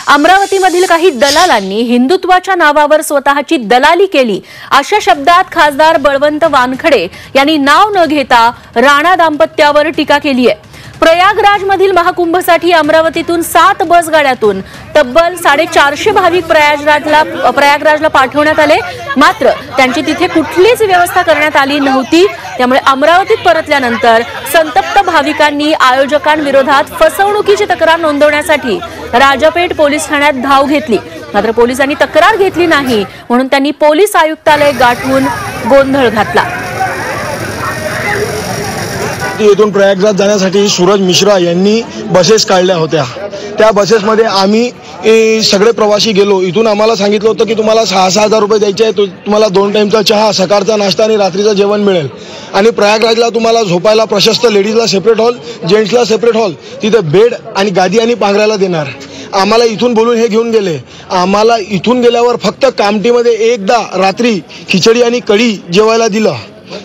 अमरावतीमधील काही दलालांनी हिंदुत्वाच्या नावावर स्वतःची दलाली केली अशा शब्दात खासदार बळवंत वानखडे यांनी नाव न घेता राणा दाम्पत्यावर टीका केली आहे। प्रयागराजमधील महाकुंभसाठी अमरावतीतून 7 बसगाड्यातून तब्बल 450 भाविक प्रयागराजला पाठवण्यात आले, मात्र त्यांची तिथे कुठलीच व्यवस्था करण्यात आली नव्हती। त्यामुळे अमरावतीत परतल्यानंतर संतप्त भाविकांनी आयोजकांविरोधात फसवणुकीची तक्रार नोंदवण्यासाठी राजापेठ पोलीस ठाण्यात धाव घेतली, मात्र पोलिसांनी तक्रार घेतली नाही म्हणून त्यांनी पोलीस आयुक्तालय गाठून गोंधळ घातला। येथून प्रयागराज जाण्यासाठी सूरज मिश्रा यांनी बसेस काढल्या होत्या। त्या बसेसमध्ये आम्ही सगळे प्रवासी गेलो। इथून आम्हाला सांगितलं होतं की तुम्हाला 6,000 रुपये द्यायचे आहे, तुम्हाला 2 टाइमचा चहा, सकाळचा नाश्ता आणि रात्रीचं जेवण मिळेल आणि प्रयागराजला तुम्हाला झोपायला प्रशस्त लेडीजला सेपरेट हॉल, जेंट्सला सेपरेट हॉल, तिथे बेड आणि गादी आणि पांघरायला देणार। आम्हाला इथून बोलून हे घेऊन गेले। आम्हाला इथून गेल्यावर फक्त कामठीमध्ये एकदा रात्री खिचडी आणि कढी जेवायला दिलं।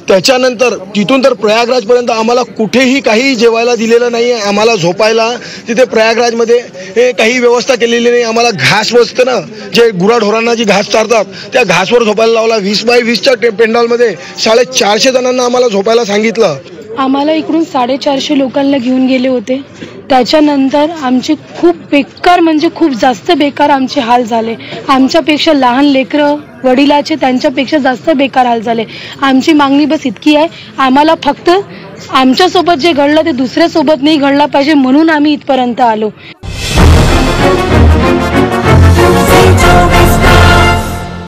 त्याच्यानंतर तिथून तर प्रयागराजपर्यंत आम्हाला कुठेही काही जेवायला दिलेलं नाही। आम्हाला झोपायला तिथे प्रयागराजमध्ये काही व्यवस्था केलेली नाही। आम्हाला घास बसतं ना, जे गुराढोरांना जी घास चारतात त्या घासवर झोपायला लावला। 20 बाय 20च्या पेंडॉलमध्ये 450 जणांना आम्हाला झोपायला सांगितलं। आम्हाला इकडून 450 लोकांना घेऊन गेले होते। त्याच्यानंतर आमचे खूप बेकार म्हणजे खूप जास्त बेकार आमचे हाल झाले। आमच्यापेक्षा लहान लेकरं वडिलाचे त्यांच्यापेक्षा जास्त बेकार हाल झाले। आमची मागणी बस इतकी आहे, आम्हाला फक्त आमच्यासोबत जे घडलं ते दुसऱ्यासोबत नाही घडलं पाहिजे म्हणून आम्ही इथपर्यंत आलो।